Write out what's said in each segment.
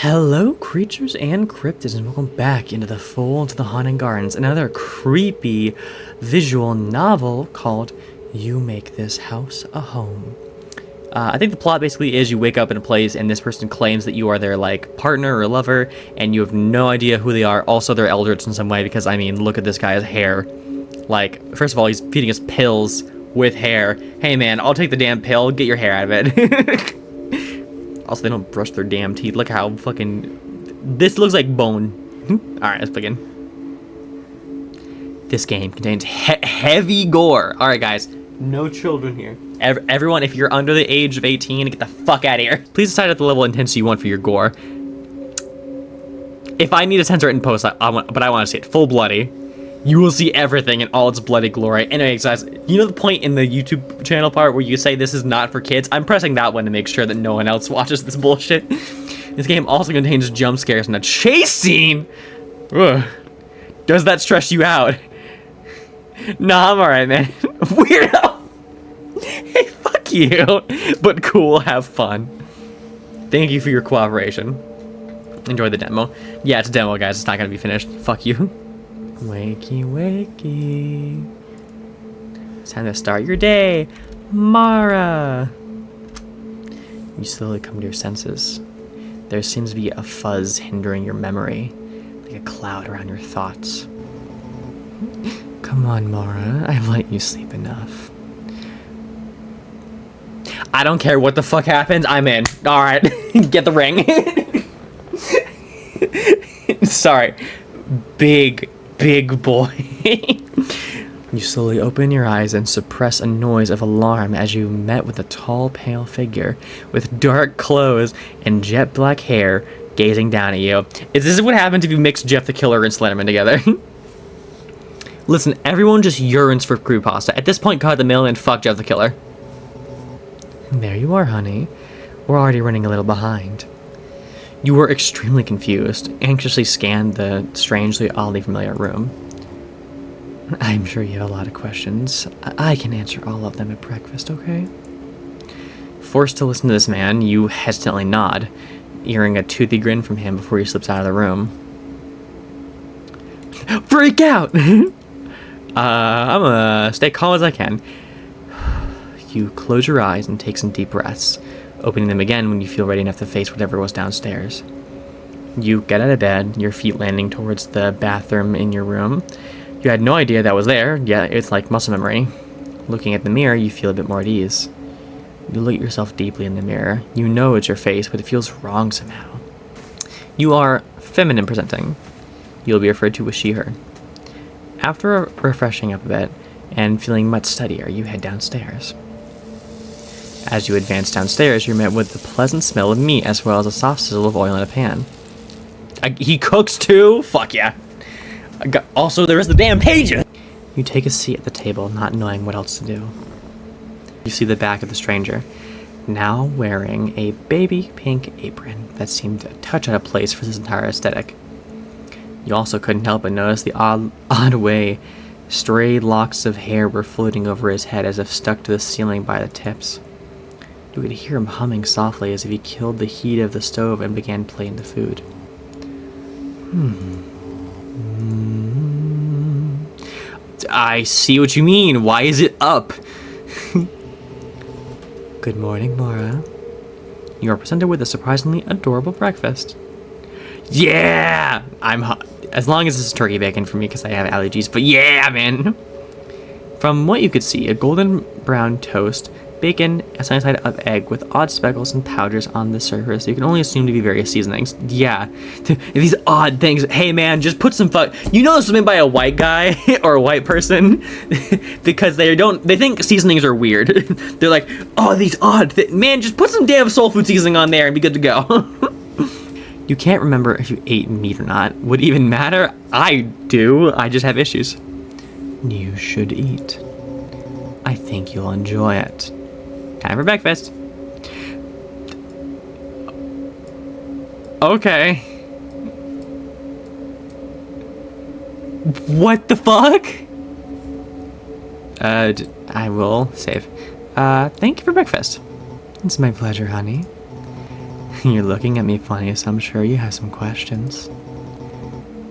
Hello, creatures and cryptids, and welcome back into the Fold to the Haunted Gardens, another creepy visual novel called You Make This House a Home. I think the plot basically is you wake up in a place and this person claims that you are their, partner or lover, and you have no idea who they are. Also, they're eldritch in some way because, look at this guy's hair. First of all, he's feeding us pills with hair. Hey, man, I'll take the damn pill. Get your hair out of it. Also, they don't brush their damn teeth. Look how fucking... This looks like bone. Alright, let's begin. This game contains heavy gore. Alright, guys. No children here. Everyone, if you're under the age of 18, get the fuck out of here. Please decide at the level of intensity you want for your gore. If I need to censor it in post, I want to see it full bloody. You will see everything in all its bloody glory. Anyways, guys, you know the point in the YouTube channel part where you say this is not for kids? I'm pressing that one to make sure that no one else watches this bullshit. This game also contains jump scares and a chase scene. Ugh. Does that stress you out? Nah, I'm alright, man. Weirdo. Hey, fuck you. But cool, have fun. Thank you for your cooperation. Enjoy the demo. Yeah, it's a demo, guys. It's not gonna be finished. Fuck you. Wakey, wakey. It's time to start your day, Mara. You slowly come to your senses. There seems to be a fuzz hindering your memory, like a cloud around your thoughts. Come on, Mara. I've let you sleep enough. I don't care what the fuck happens. I'm in. All right, get the ring. Sorry, big boy. You slowly open your eyes and suppress a noise of alarm as you met with a tall, pale figure with dark clothes and jet black hair gazing down at you. Is this what happens if you mix Jeff the Killer and Slenderman together? Listen, everyone just yearns for creepypasta. At this point, cut the middle and fuck Jeff the Killer. There you are, honey. We're already running a little behind. You were extremely confused, anxiously scanned the strangely, oddly familiar room. I'm sure you have a lot of questions. I can answer all of them at breakfast, okay? Forced to listen to this man, you hesitantly nod, hearing a toothy grin from him before he slips out of the room. Freak out! I'm gonna stay calm as I can. You close your eyes and take some deep breaths, opening them again when you feel ready enough to face whatever was downstairs. You get out of bed, your feet landing towards the bathroom in your room. You had no idea that was there, yet it's like muscle memory. Looking at the mirror, you feel a bit more at ease. You look at yourself deeply in the mirror. You know it's your face, but it feels wrong somehow. You are feminine presenting. You'll be referred to as she, her. After refreshing up a bit and feeling much steadier, you head downstairs. As you advance downstairs, you're met with the pleasant smell of meat as well as a soft sizzle of oil in a pan. He cooks too? Fuck yeah. Also, there is the damn pages! You take a seat at the table, not knowing what else to do. You see the back of the stranger, now wearing a baby pink apron that seemed a touch out of place for this entire aesthetic. You also couldn't help but notice the odd way stray locks of hair were floating over his head as if stuck to the ceiling by the tips. You could hear him humming softly as if he killed the heat of the stove and began playing the food. I see what you mean. Why is it up? Good morning, Mara. You are presented with a surprisingly adorable breakfast. Yeah! I'm hot. As long as this is turkey bacon for me because I have allergies. But yeah, man! From what you could see, a golden brown toast, bacon, a sunny-side up egg with odd speckles and powders on the surface you can only assume to be various seasonings. Yeah, these odd things. Hey man, just put some You know this was made by a white guy or a white person because they think seasonings are weird. They're like, oh, these odd man, just put some damn soul food seasoning on there and be good to go. You can't remember if you ate meat or not. Would it even matter? I do. I just have issues. You should eat. I think you'll enjoy it. Time for breakfast. Okay. What the fuck? I will save. Thank you for breakfast. It's my pleasure, honey. You're looking at me funny, so I'm sure you have some questions.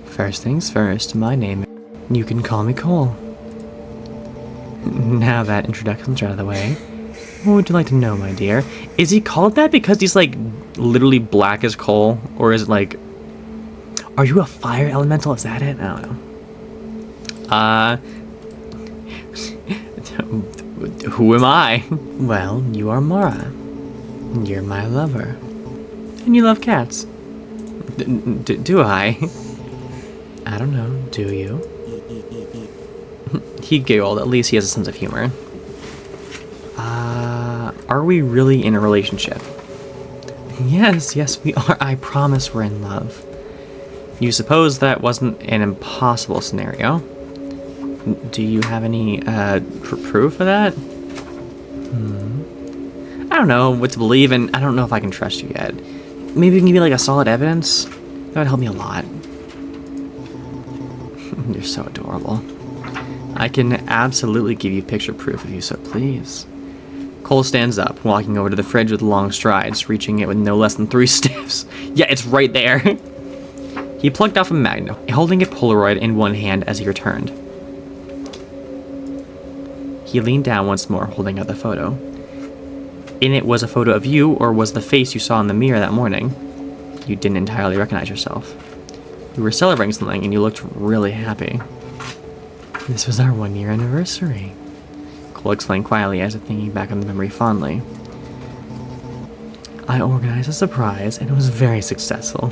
First things first, my name. You can call me Cole. Now that introduction's out of the way, what would you like to know, my dear? Is he called that because he's like literally black as coal? Or is it like, are you a fire elemental? Is that it? I don't know. Who am I? Well, you are Mara. You're my lover. And you love cats. Do I? I don't know. Do you? He giggled. At least he has a sense of humor. Are we really in a relationship? Yes, we are. I promise we're in love. You suppose that wasn't an impossible scenario? Do you have any proof of that? I don't know what to believe, and I don't know if I can trust you yet. Maybe you can give me like a solid evidence? That would help me a lot. You're so adorable. I can absolutely give you picture proof if you so please. Cole stands up, walking over to the fridge with long strides, reaching it with no less than 3 steps. Yeah, it's right there. He plucked off a magnet, holding a Polaroid in one hand as he returned. He leaned down once more, holding out the photo. In it was a photo of you, or was the face you saw in the mirror that morning. You didn't entirely recognize yourself. You were celebrating something, and you looked really happy. This was our 1-year anniversary. Cole explained quietly as if thinking back on the memory fondly. I organized a surprise, and it was very successful.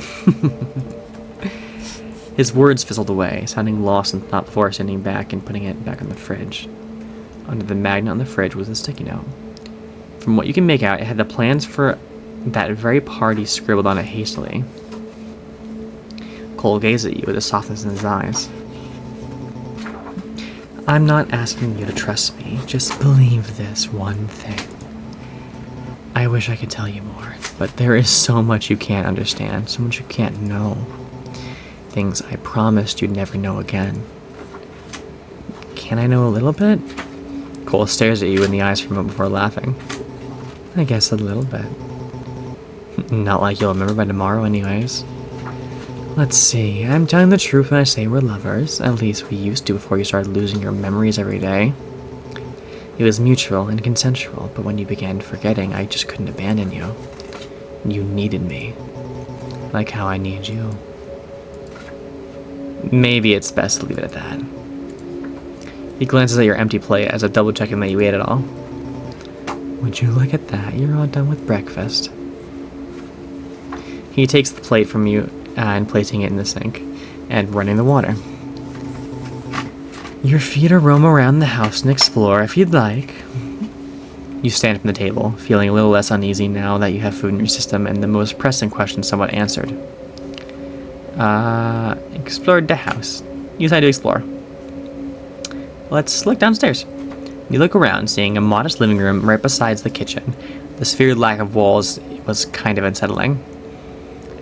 His words fizzled away, sounding lost in thought before standing back and putting it back on the fridge. Under the magnet on the fridge was a sticky note. From what you can make out, it had the plans for that very party scribbled on it hastily. Cole gazed at you with a softness in his eyes. I'm not asking you to trust me, just believe this one thing. I wish I could tell you more, but there is so much you can't understand, so much you can't know. Things I promised you'd never know again. Can I know a little bit? Cole stares at you in the eyes for a moment before laughing. I guess a little bit. Not like you'll remember by tomorrow anyways. Let's see, I'm telling the truth when I say we're lovers. At least we used to before you started losing your memories every day. It was mutual and consensual, but when you began forgetting, I just couldn't abandon you. You needed me. Like how I need you. Maybe it's best to leave it at that. He glances at your empty plate as if double-checking that you ate it all. Would you look at that? You're all done with breakfast. He takes the plate from you and placing it in the sink and running the water. You're free to roam around the house and explore if you'd like. You stand from the table, feeling a little less uneasy now that you have food in your system and the most pressing question somewhat answered. Explored the house. You decide to explore. Let's look downstairs. You look around, seeing a modest living room right beside the kitchen. The sphered lack of walls was kind of unsettling.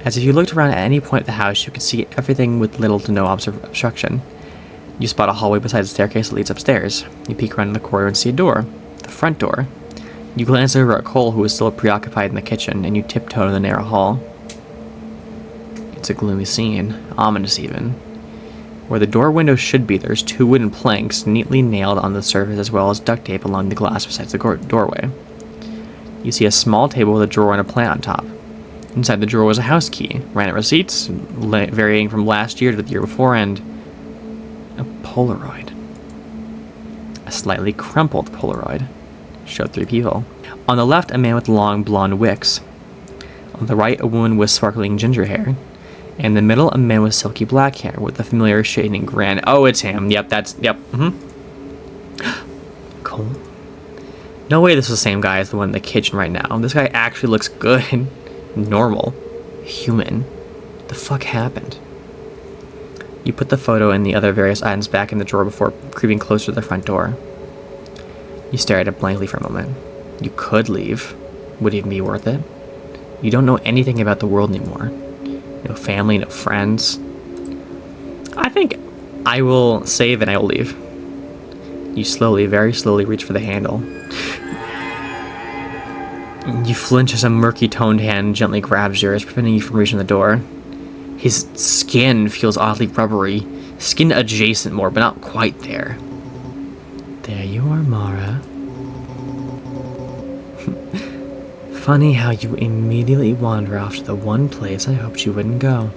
As if you looked around at any point of the house, you could see everything with little to no obstruction. You spot a hallway beside the staircase that leads upstairs. You peek around the corner and see a door. The front door. You glance over at Cole, who is still preoccupied in the kitchen, and you tiptoe to the narrow hall. It's a gloomy scene, ominous even. Where the door window should be, there's 2 wooden planks neatly nailed on the surface as well as duct tape along the glass beside the doorway. You see a small table with a drawer and a plant on top. Inside the drawer was a house key, random receipts, varying from last year to the year before, and a Polaroid. A slightly crumpled Polaroid. Showed 3 people. On the left, a man with long blonde wicks. On the right, a woman with sparkling ginger hair. And in the middle, a man with silky black hair with a familiar shading grin. Oh, it's him. Yep, yep. Cole? No way this is the same guy as the one in the kitchen right now. This guy actually looks good. Normal. Human. What the fuck happened? You put the photo and the other various items back in the drawer before creeping closer to the front door. You stare at it blankly for a moment. You could leave. Would it even be worth it? You don't know anything about the world anymore. No family, no friends. I think I will save and I will leave. You slowly, very slowly reach for the handle. You flinch as a murky-toned hand gently grabs yours, preventing you from reaching the door. His skin feels oddly rubbery, skin adjacent more, but not quite there. There you are, Mara. Funny how you immediately wander off to the one place I hoped you wouldn't go.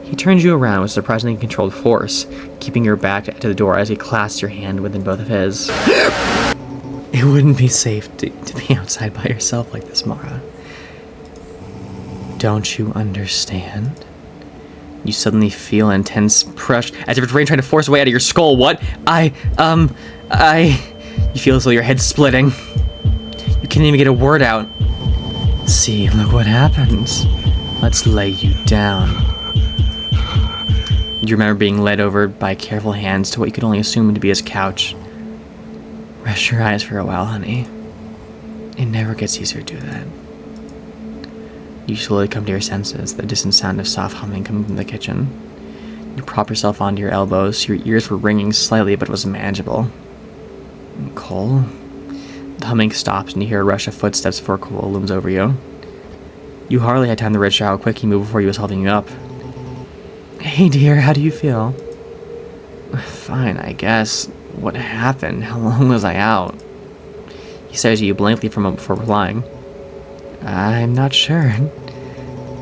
He turns you around with surprisingly controlled force, keeping your back to the door as he clasps your hand within both of his. It wouldn't be safe to be outside by yourself like this, Mara. Don't you understand? You suddenly feel intense pressure, as if it's rain trying to force a way out of your skull. What? You feel as though your head's splitting. You can't even get a word out. See, look what happens. Let's lay you down. You remember being led over by careful hands to what you could only assume to be his couch. Rest your eyes for a while, honey. It never gets easier to do that. You slowly come to your senses, the distant sound of soft humming coming from the kitchen. You prop yourself onto your elbows. Your ears were ringing slightly, but it was manageable. Cole? The humming stops and you hear a rush of footsteps before Cole looms over you. You hardly had time to register how quick he moved before he was holding you up. Hey dear, how do you feel? Fine, I guess. What happened? How long was I out? He stares at you blankly for a moment before replying. I'm not sure.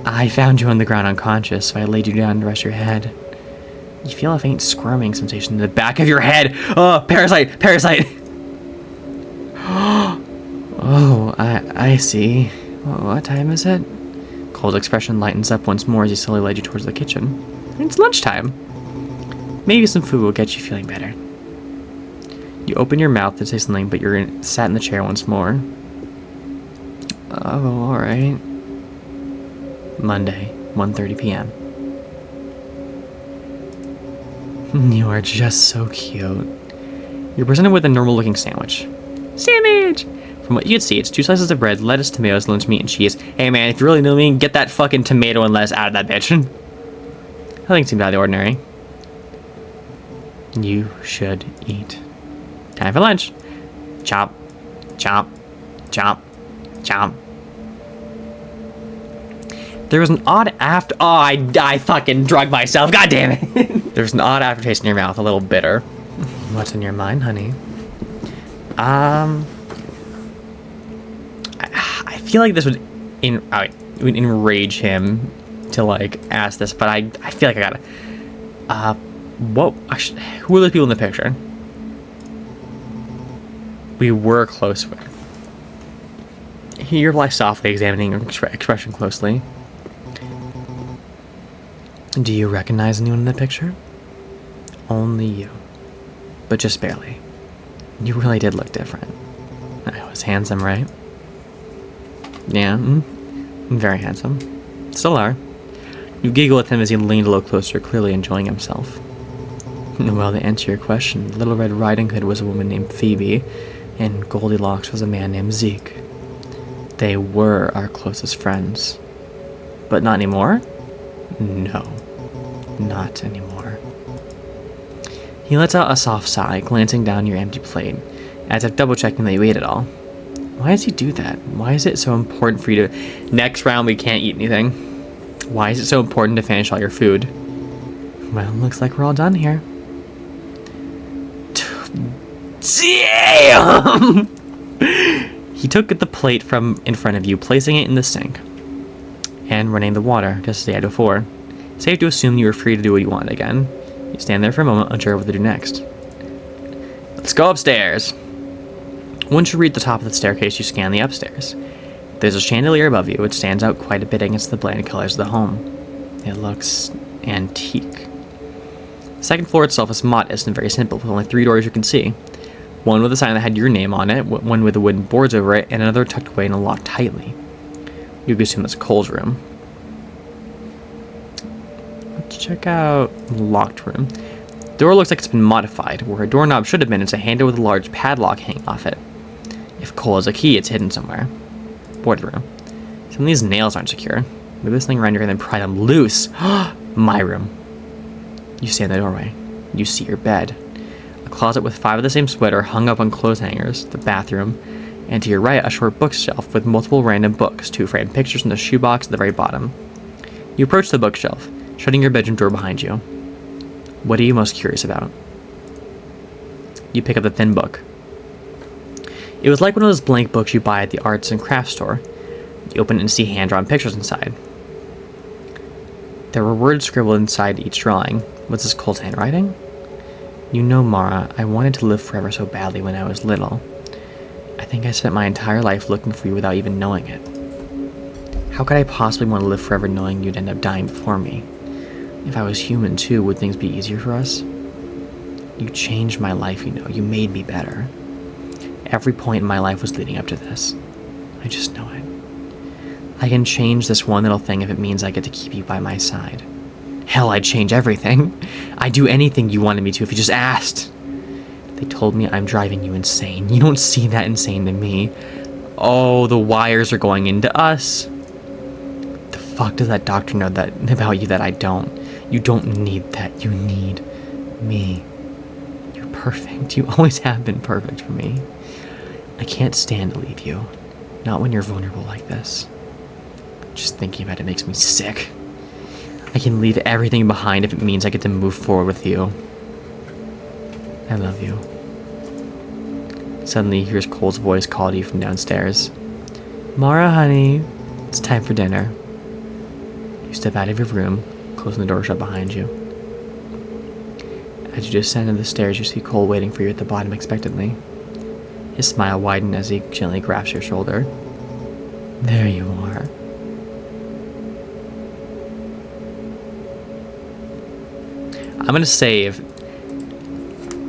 I found you on the ground unconscious, so I laid you down to rest your head. You feel a faint squirming sensation in the back of your head. Oh, parasite! Parasite! Oh, I see. What time is it? Cole's expression lightens up once more as he slowly led you towards the kitchen. It's lunchtime. Maybe some food will get you feeling better. You open your mouth to say something, but you're sat in the chair once more. Oh, alright. Monday, 1:30 p.m. You are just so cute. You're presented with a normal-looking sandwich. Sandwich! From what you can see, it's 2 slices of bread, lettuce, tomatoes, lunch meat, and cheese. Hey man, if you really know me, get that fucking tomato and lettuce out of that bitch. Nothing seems out of the ordinary. You should eat. Time for lunch. Chomp, chomp, chomp, chomp. There was an odd after. Oh, I fucking drugged myself. God damn it. There's an odd aftertaste in your mouth, a little bitter. What's in your mind, honey? I feel like this would enrage him to like ask this, but I feel like I gotta. Who are the people in the picture? We were close with. He replies softly, examining your expression closely. Do you recognize anyone in the picture? Only you. But just barely. You really did look different. I was handsome, right? Yeah, very handsome. Still are. You giggle at him as he leaned a little closer, clearly enjoying himself. Well, to answer your question, Little Red Riding Hood was a woman named Phoebe, and Goldilocks was a man named Zeke. They were our closest friends. But not anymore? No, not anymore. He lets out a soft sigh, glancing down your empty plate, as if double-checking that you ate it all. Why does he do that? Why is it so important for you to... Next round, we can't eat anything. Why is it so important to finish all your food? Well, looks like we're all done here. Damn! He took the plate from in front of you, placing it in the sink, and running the water, just as he had before. Safe to assume you were free to do what you wanted again. You stand there for a moment, unsure what to do next. Let's go upstairs. Once you reach the top of the staircase, you scan the upstairs. There's a chandelier above you, which stands out quite a bit against the bland colors of the home. It looks antique. The second floor itself is modest and very simple, with only 3 doors you can see. One with a sign that had your name on it, one with the wooden boards over it, and another tucked away and locked tightly. You can assume that's Cole's room. Let's check out the locked room. The door looks like it's been modified. Where a doorknob should have been, it's a handle with a large padlock hanging off it. If Cole has a key, it's hidden somewhere. Board room. Some of these nails aren't secure. Move this thing around your head and pry them loose. My room. You stand in the doorway. You see your bed. A closet with 5 of the same sweater hung up on clothes hangers. The bathroom. and to your right, a short bookshelf with multiple random books, 2 framed pictures in the shoebox at the very bottom. You approach the bookshelf, shutting your bedroom door behind you. What are you most curious about? You pick up the thin book. It was like one of those blank books you buy at the arts and crafts store. You open it and see hand-drawn pictures inside. There were words scribbled inside each drawing. Was this Cole's handwriting? You know, Mara, I wanted to live forever so badly when I was little. I think I spent my entire life looking for you without even knowing it. How could I possibly want to live forever knowing you'd end up dying before me? If I was human too, would things be easier for us? You changed my life, you know. You made me better. Every point in my life was leading up to this. I just know it. I can change this one little thing if it means I get to keep you by my side. Hell, I'd change everything. I'd do anything you wanted me to if you just asked. They told me I'm driving you insane. You don't see that insane to me. Oh, the wires are going into us. The fuck does that doctor know that about you that I don't? You don't need that. You need me. You're perfect. You always have been perfect for me. I can't stand to leave you. Not when you're vulnerable like this. Just thinking about it makes me sick. I can leave everything behind if it means I get to move forward with you. I love you. Suddenly, he hears Cole's voice call to you from downstairs. Mara, honey, it's time for dinner. You step out of your room, closing the door shut behind you. As you descend the stairs, you see Cole waiting for you at the bottom expectantly. His smile widened as he gently grabs your shoulder. There you are. I'm gonna save.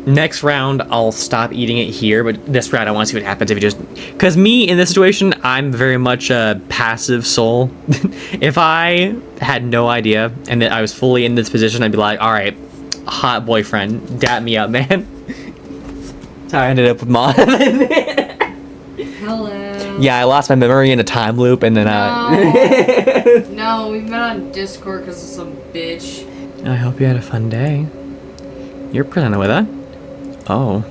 Next round, I'll stop eating it here, but this round I want to see what happens if you just... Because me, in this situation, I'm very much a passive soul. If I had no idea and that I was fully in this position, I'd be like, all right, hot boyfriend, dap me up, man. That's how I ended up with Mom. Hello. Yeah, I lost my memory in a time loop, and then No, we met on Discord because of some bitch. I hope you had a fun day. You're presented with a... Oh.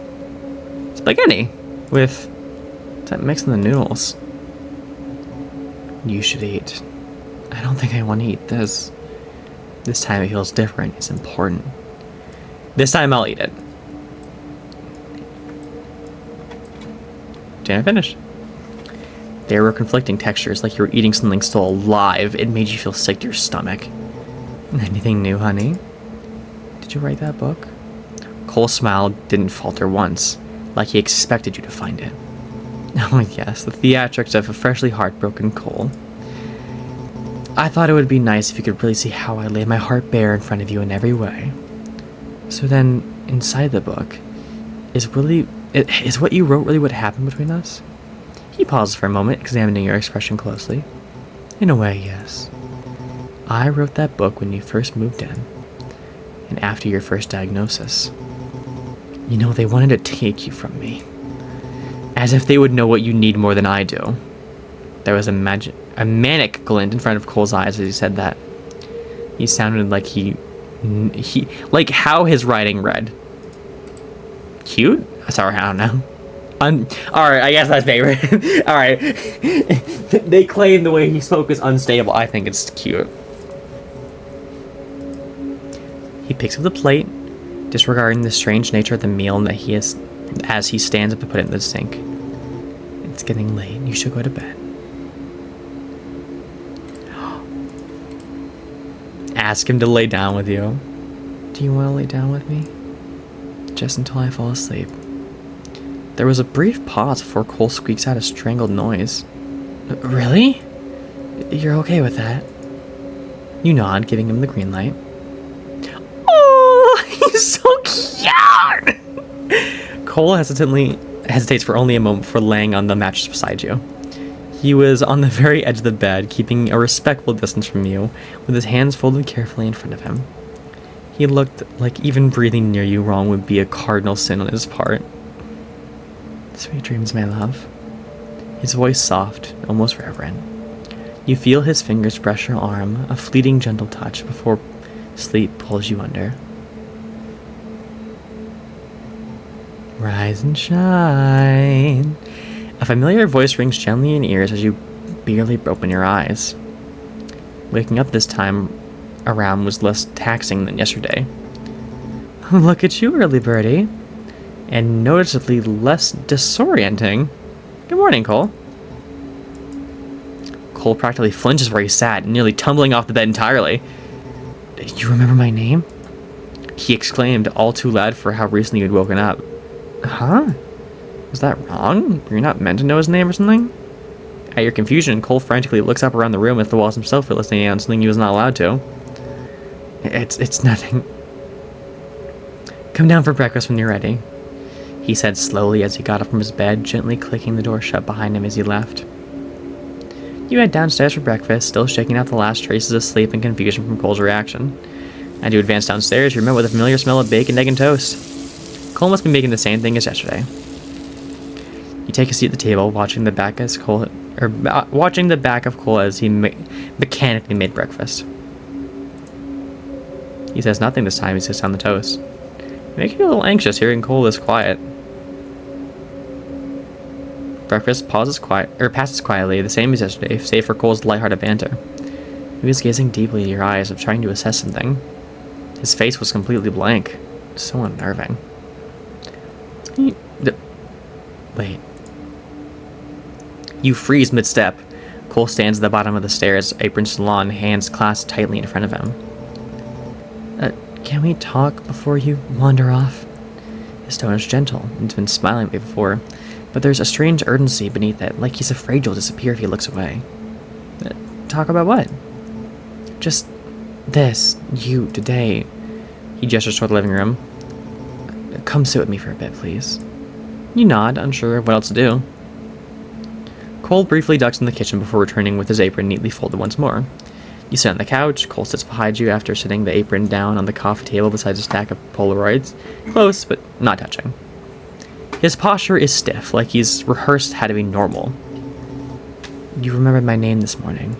Spaghetti. With... What's that mix in the noodles? You should eat. I don't think I want to eat this. This time it feels different. It's important. This time I'll eat it. Dinner finished. There were conflicting textures, like you were eating something still alive. It made you feel sick to your stomach. Anything new, honey? Did you write that book? Cole's smile didn't falter once, like he expected you to find it. Oh yes, the theatrics of a freshly heartbroken Cole. I thought it would be nice if you could really see how I laid my heart bare in front of you in every way. So then, inside the book, is what you wrote really what happened between us? He paused for a moment, examining your expression closely. In a way, yes. I wrote that book when you first moved in, and after your first diagnosis. You know, they wanted to take you from me. As if they would know what you need more than I do. There was a manic glint in front of Cole's eyes as he said that. He sounded like he like how his writing read. Cute? Sorry, I don't know. Alright, I guess that's favorite. Alright. They claim the way he spoke is unstable. I think it's cute. He picks up the plate, disregarding the strange nature of the meal and that he is, as he stands up to put it in the sink. It's getting late. You should go to bed. Ask him to lay down with you. Do you want to lay down with me? Just until I fall asleep. There was a brief pause before Cole squeaks out a strangled noise. Really? You're okay with that? You nod, giving him the green light. Oh, he's so cute! Cole hesitates for only a moment before laying on the mattress beside you. He was on the very edge of the bed, keeping a respectful distance from you, with his hands folded carefully in front of him. He looked like even breathing near you wrong would be a cardinal sin on his part. Sweet dreams, my love. His voice soft, almost reverent. You feel his fingers brush your arm, a fleeting gentle touch before sleep pulls you under. Rise and shine. A familiar voice rings gently in ears as you barely open your eyes. Waking up this time around was less taxing than yesterday. Look at you, early birdie. And noticeably less disorienting. Good morning, Cole. Cole practically flinches where he sat, nearly tumbling off the bed entirely. You remember my name? He exclaimed, all too loud for how recently you'd woken up. Huh? Was that wrong? Were you not meant to know his name or something? At your confusion, Cole frantically looks up around the room as the walls himself are listening in on something he was not allowed to. It's nothing. Come down for breakfast when you're ready, he said slowly as he got up from his bed, gently clicking the door shut behind him as he left. You head downstairs for breakfast, still shaking out the last traces of sleep and confusion from Cole's reaction. As you advance downstairs, you're met with a familiar smell of bacon, egg, and toast. Cole must be making the same thing as yesterday. You take a seat at the table, watching the back of Cole as he mechanically made breakfast. He says nothing this time. He sits down the toast. Making you a little anxious hearing Cole this quiet. Breakfast passes quietly, the same as yesterday, save for Cole's lighthearted banter. He was gazing deeply into your eyes, of trying to assess something. His face was completely blank. So unnerving. Wait. You freeze mid-step. Cole stands at the bottom of the stairs, apron still on, hands clasped tightly in front of him. Can we talk before you wander off? His tone is gentle, and he's been smiling at me before, but there's a strange urgency beneath it, like he's afraid you'll disappear if he looks away. Talk about what? Just this, you, today. He gestures toward the living room. Come sit with me for a bit, please. You nod, unsure of what else to do. Cole briefly ducks in the kitchen before returning with his apron neatly folded once more. You sit on the couch. Cole sits behind you after sitting the apron down on the coffee table beside a stack of Polaroids. Close, but not touching. His posture is stiff, like he's rehearsed how to be normal. You remembered my name this morning.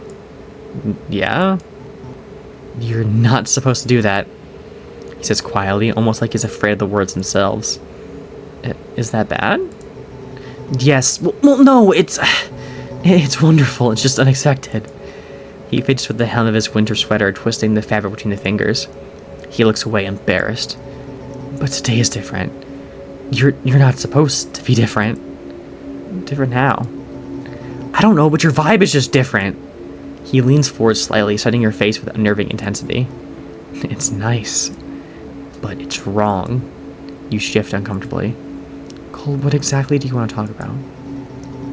Yeah? You're not supposed to do that. He says quietly, almost like he's afraid of the words themselves. Is that bad? Yes. Well, no, it's wonderful. It's just unexpected. He fidgets with the hem of his winter sweater, twisting the fabric between the fingers. He looks away, embarrassed. But today is different. You're not supposed to be different. Different how? I don't know, but your vibe is just different. He leans forward slightly, setting your face with unnerving intensity. It's nice, but it's wrong. You shift uncomfortably. Cole, what exactly do you want to talk about?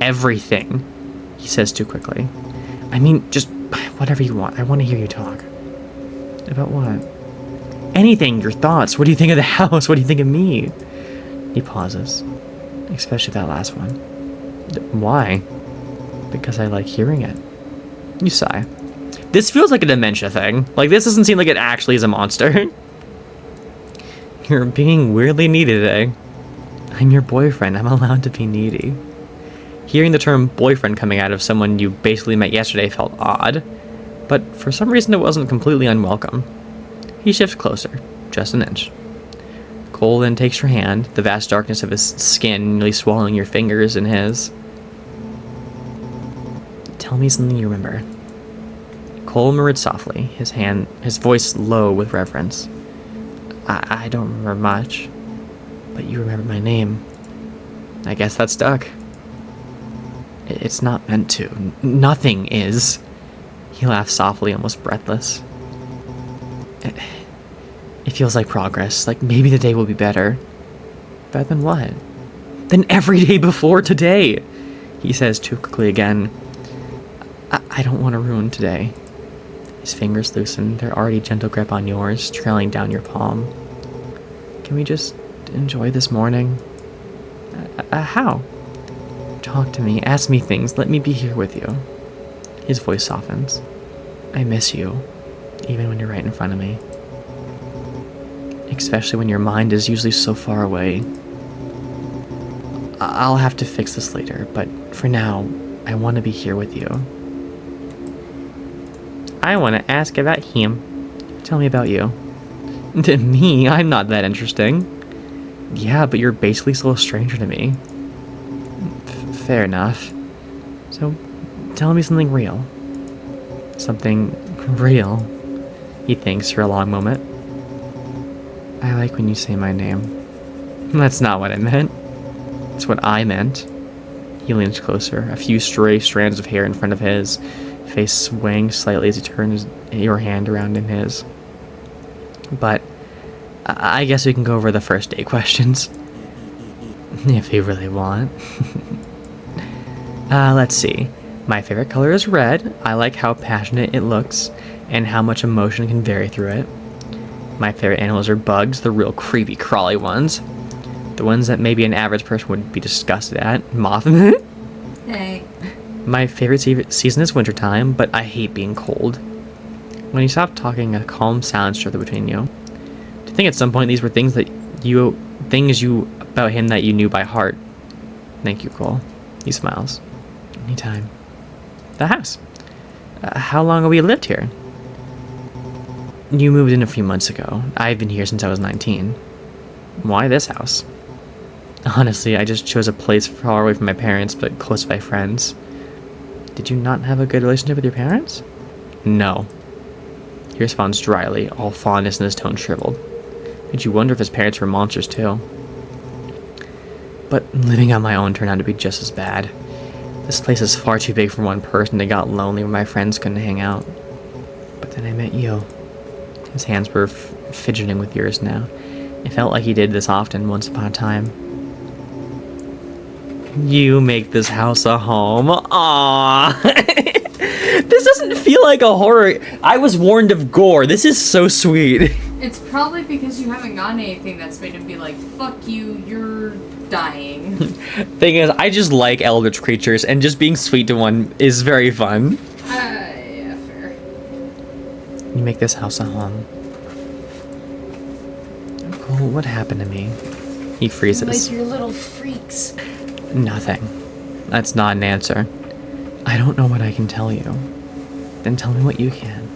Everything, he says too quickly. I mean, just whatever you want. I want to hear you talk. About what? Anything, your thoughts. What do you think of the house? What do you think of me? He pauses. Especially that last one. Why? Because I like hearing it. You sigh. This feels like a dementia thing. Like, this doesn't seem like it actually is a monster. You're being weirdly needy today. I'm your boyfriend. I'm allowed to be needy. Hearing the term boyfriend coming out of someone you basically met yesterday felt odd, but for some reason it wasn't completely unwelcome. He shifts closer, just an inch. Cole then takes your hand, the vast darkness of his skin nearly swallowing your fingers in his. Tell me something you remember. Cole murmured softly, his voice low with reverence. I don't remember much, but you remember my name. I guess that stuck. It's not meant to. Nothing is. He laughs softly, almost breathless. It feels like progress, like maybe the day will be better. Better than what? Than every day before today, he says too quickly again. I don't want to ruin today. His fingers loosen, their already gentle grip on yours, trailing down your palm. Can we just enjoy this morning? How? Talk to me, ask me things, let me be here with you. His voice softens. I miss you, even when you're right in front of me. Especially when your mind is usually so far away. I'll have to fix this later, but for now, I want to be here with you. I want to ask about him. Tell me about you. To me, I'm not that interesting. Yeah, but you're basically still a stranger to me. Fair enough. So, tell me something real. Something real. He thinks for a long moment. I like when you say my name. That's not what I meant. It's what I meant. He leans closer, a few stray strands of hair in front of his, face swaying slightly as he turns your hand around in his. But I guess we can go over the first date questions. If you really want. Let's see. My favorite color is red. I like how passionate it looks and how much emotion can vary through it. My favorite animals are bugs, the real creepy crawly ones. The ones that maybe an average person would be disgusted at. Mothman. Hey. My favorite season is wintertime, but I hate being cold. When you stop talking, a calm silence started between you. Do you think at some point these were things you about him that you knew by heart? Thank you, Cole. He smiles. Anytime. The house. How long have we lived here? You moved in a few months ago. I've been here since I was 19. Why this house? Honestly, I just chose a place far away from my parents, but close by friends. Did you not have a good relationship with your parents? No. He responds dryly, all fondness in his tone shriveled. Did you wonder if his parents were monsters too? But living on my own turned out to be just as bad. This place is far too big for one person. It got lonely when my friends couldn't hang out. But then I met you. His hands were fidgeting with yours now. It felt like he did this often once upon a time. You make this house a home. Aww. This doesn't feel like a horror. I was warned of gore. This is so sweet. It's probably because you haven't gotten anything that's made him be like, fuck you, you're dying. Thing is, I just like eldritch creatures, and just being sweet to one is very fun. Yeah, fair. You make this house a home. Cole, what happened to me? He freezes. Like your little freaks. Nothing. That's not an answer. I don't know what I can tell you. Then tell me what you can.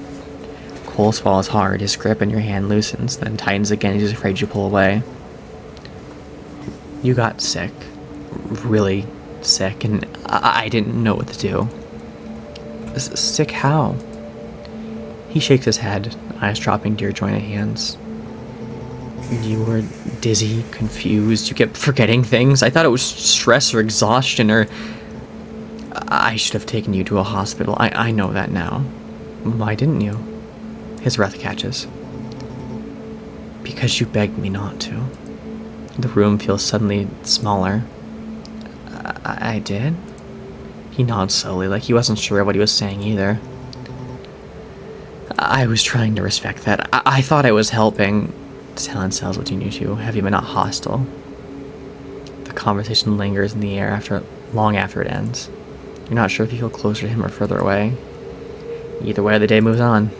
Cole swallows hard, his grip in your hand loosens, then tightens again as he's afraid you pull away. You got sick. Really sick, and I didn't know what to do. Sick how? He shakes his head, eyes dropping to your jointed hands. You were dizzy, confused, you kept forgetting things. I thought it was stress or exhaustion, or I should have taken you to a hospital. I know that now. Why didn't you? His breath catches. Because you begged me not to. The room feels suddenly smaller. I did? He nods slowly, like he wasn't sure what he was saying either. I was trying to respect that. I thought I was helping. Silence settles between you two, heavy but not hostile. The conversation lingers in the air long after it ends. You're not sure if you feel closer to him or further away. Either way, the day moves on.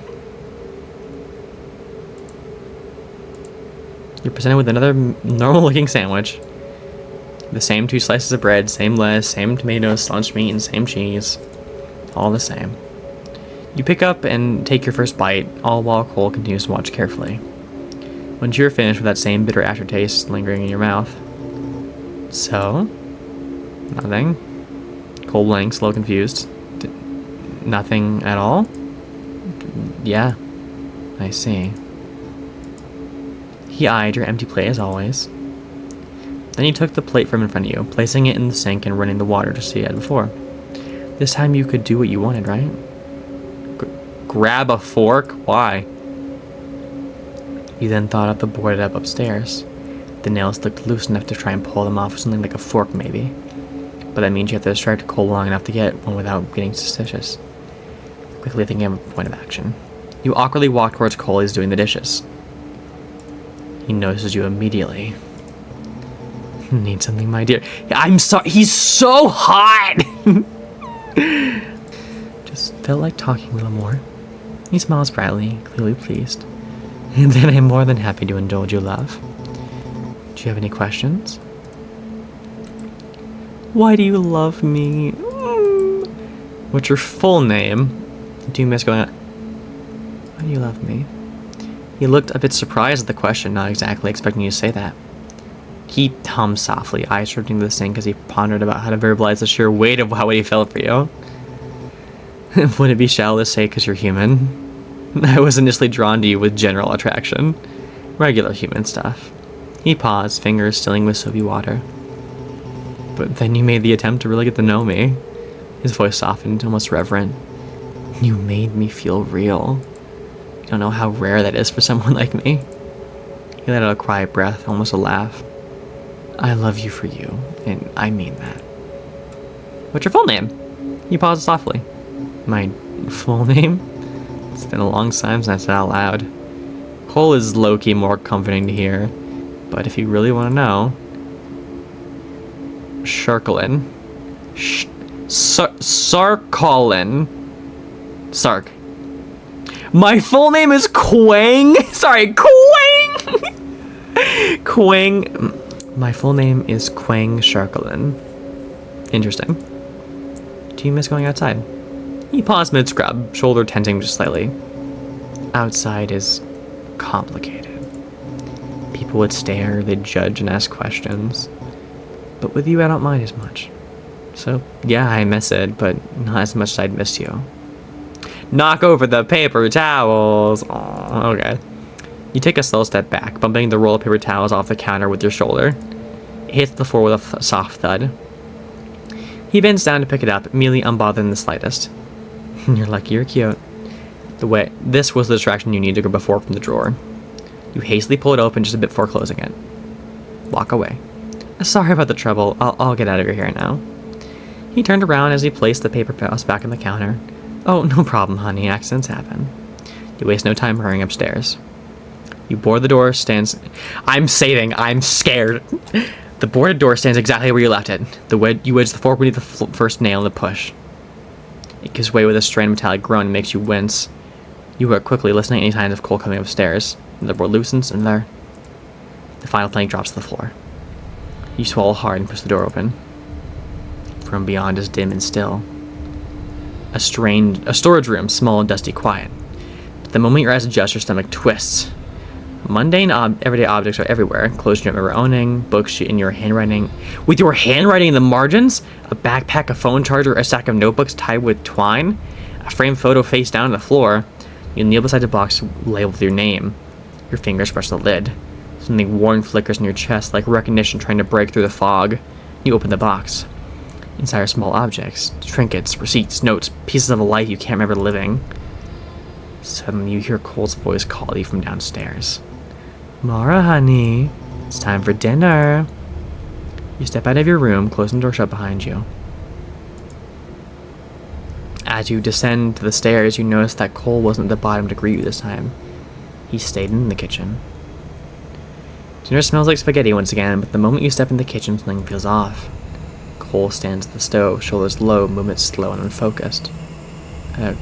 You're presented with another normal-looking sandwich. The same 2 slices of bread, same lettuce, same tomatoes, lunch meat, and same cheese. All the same. You pick up and take your first bite, all while Cole continues to watch carefully. Once you're finished with that same bitter aftertaste lingering in your mouth. So? Nothing? Cole blinks, a little confused. Nothing at all? Yeah. I see. He eyed your empty plate as always. Then he took the plate from in front of you, placing it in the sink and running the water just as he had before. This time you could do what you wanted, right? Grab a fork? Why? You then thought of the boarded up upstairs. The nails looked loose enough to try and pull them off with something like a fork, maybe. But that means you have to distract Cole long enough to get one without getting suspicious. Quickly thinking of a point of action. You awkwardly walk towards Cole as he's doing the dishes. He notices you immediately. Need something, my dear? I'm sorry. He's so hot! Just felt like talking a little more. He smiles brightly, clearly pleased. And then I'm more than happy to indulge your love. Do you have any questions? Why do you love me? What's your full name? Do you miss going on? Why do you love me? He looked a bit surprised at the question, not exactly expecting you to say that. He hummed softly, eyes drifting to the sink as he pondered about how to verbalize the sheer weight of how he felt for you. Would it be shallow to say because you're human? I was initially drawn to you with general attraction. Regular human stuff. He paused, fingers stilling with soapy water. But then you made the attempt to really get to know me. His voice softened, almost reverent. You made me feel real. You don't know how rare that is for someone like me. He let out a quiet breath, almost a laugh. I love you for you, and I mean that. What's your full name? He paused softly. My full name? It's been a long time since I said it out loud. Cole is low-key more comforting to hear, but if you really want to know... Sharkalin. Sarkalin. Sark. My full name is Quang. Sorry, Quang. Quang. My full name is Quang Sharkalin. Interesting. Do you miss going outside? He paused mid-scrub, shoulder tensing just slightly. Outside is complicated. People would stare, they'd judge and ask questions. But with you, I don't mind as much. So, yeah, I miss it, but not as much as I'd miss you. Knock over the paper towels. Aww, okay. You take a slow step back, bumping the roll of paper towels off the counter with your shoulder. It hits the floor with a soft thud. He bends down to pick it up, immediately unbothered in the slightest. You're lucky you're cute. This was the distraction you needed to go before from the drawer. You hastily pull it open just a bit before closing it. Walk away. Sorry about the trouble. I'll get out of your hair now. He turned around as he placed the paper towels back on the counter. Oh, no problem, honey. Accidents happen. You waste no time hurrying upstairs. You board the door, I'm saving. I'm scared. The boarded door stands exactly where you left it. You wedge the fork beneath the first nail in the push. It gives way with a strained metallic groan and makes you wince. You are quickly listening any signs of Cole coming upstairs. The board loosens, and there, the final plank drops to the floor. You swallow hard and push the door open. From beyond is dim and still. A storage room, small and dusty, quiet. But the moment your eyes adjust, your stomach twists. Mundane, everyday objects are everywhere. Clothes you remember owning, books in your handwriting. With your handwriting in the margins? A backpack, a phone charger, a stack of notebooks tied with twine? A framed photo face down on the floor. You kneel beside the box labeled with your name. Your fingers brush the lid. Something warm flickers in your chest, like recognition trying to break through the fog. You open the box. Inside are small objects, trinkets, receipts, notes, pieces of a life you can't remember living. Suddenly you hear Cole's voice call you from downstairs. Mara, honey, it's time for dinner. You step out of your room, closing the door shut behind you. As you descend to the stairs, you notice that Cole wasn't at the bottom to greet you this time. He stayed in the kitchen. Dinner smells like spaghetti once again, but the moment you step in the kitchen, something feels off. Cole stands at the stove, shoulders low, movements slow and unfocused.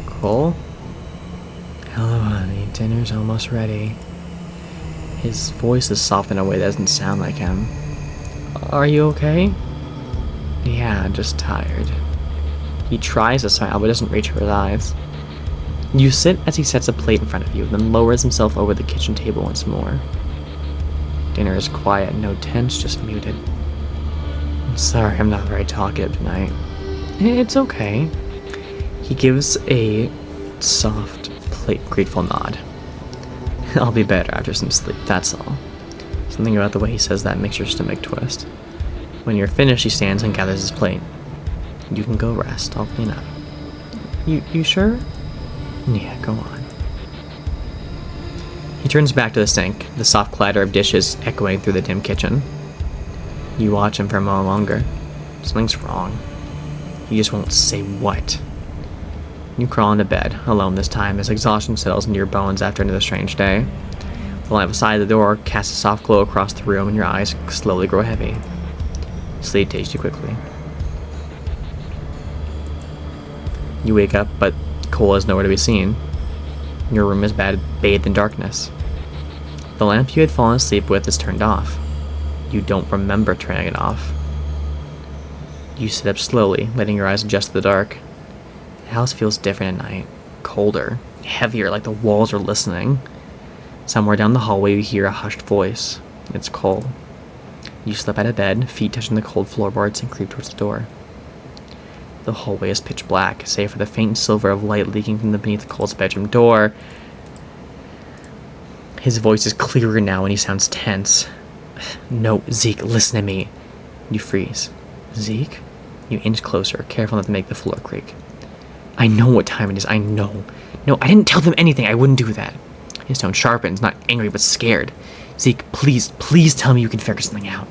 Cole? Hello, honey. Dinner's almost ready. His voice is soft in a way that doesn't sound like him. Are you okay? Yeah, just tired. He tries to smile, but doesn't reach for his eyes. You sit as he sets a plate in front of you, then lowers himself over the kitchen table once more. Dinner is quiet, no tense, just muted. I'm sorry I'm not very talkative tonight. It's okay. He gives a soft, grateful nod. I'll be better after some sleep, that's all. Something about the way he says that makes your stomach twist. When you're finished, he stands and gathers his plate. You can go rest, I'll clean up. You sure? Yeah, go on. He turns back to the sink, the soft clatter of dishes echoing through the dim kitchen. You watch him for a moment longer. Something's wrong. He just won't say what. You crawl into bed, alone this time, as exhaustion settles into your bones after another strange day. The lamp beside the door casts a soft glow across the room, and your eyes slowly grow heavy. Sleep takes you quickly. You wake up, but Cole is nowhere to be seen. Your room is bathed in darkness. The lamp you had fallen asleep with is turned off. You don't remember turning it off. You sit up slowly, letting your eyes adjust to the dark. The house feels different at night. Colder, heavier, like the walls are listening. Somewhere down the hallway you hear a hushed voice. It's Cole. You slip out of bed, feet touching the cold floorboards, and creep towards the door. The hallway is pitch black, save for the faint silver of light leaking from beneath Cole's bedroom door. His voice is clearer now and he sounds tense. No, Zeke, listen to me. You freeze. Zeke? You inch closer, careful not to make the floor creak. I know what time it is, I know. No, I didn't tell them anything, I wouldn't do that. His tone sharpens, not angry but scared. Zeke, please tell me you can figure something out.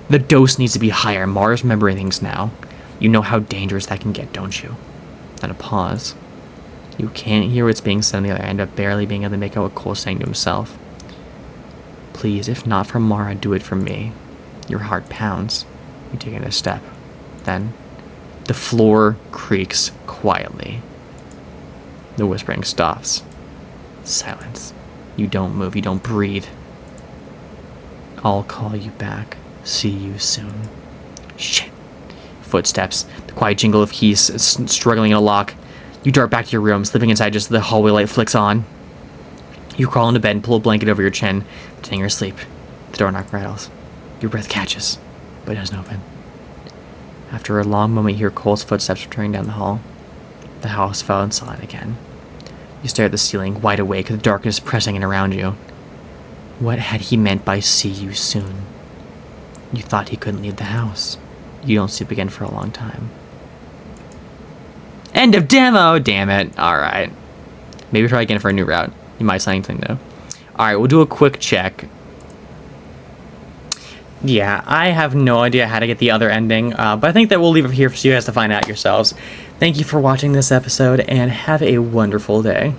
The dose needs to be higher. Mara's remembering things now. You know how dangerous that can get, don't you? Then a pause. You can't hear what's being said on the other end, but barely being able to make out what Cole's saying to himself. Please, if not for Mara, do it for me. Your heart pounds. You take a step. Then, the floor creaks quietly. The whispering stops. Silence. You don't move, you don't breathe. I'll call you back. See you soon. Shit. Footsteps. The quiet jingle of keys struggling in a lock. You dart back to your room, slipping inside just as the hallway light flicks on. You crawl into bed and pull a blanket over your chin, pretending you're asleep. The door knock rattles. Your breath catches, but it doesn't open. After a long moment, you hear Cole's footsteps returning down the hall. The house fell in silent again. You stare at the ceiling, wide awake, the darkness pressing in around you. What had he meant by see you soon? You thought he couldn't leave the house. You don't sleep again for a long time. End of demo! Damn it. Alright. Maybe try again for a new route. You might find something though. Alright, we'll do a quick check. Yeah, I have no idea how to get the other ending, but I think that we'll leave it here for you guys to find out yourselves. Thank you for watching this episode, and have a wonderful day.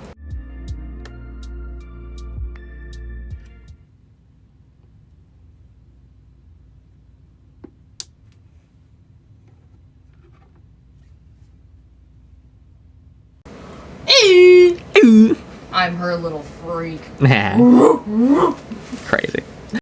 I'm her little freak. Nah. Crazy.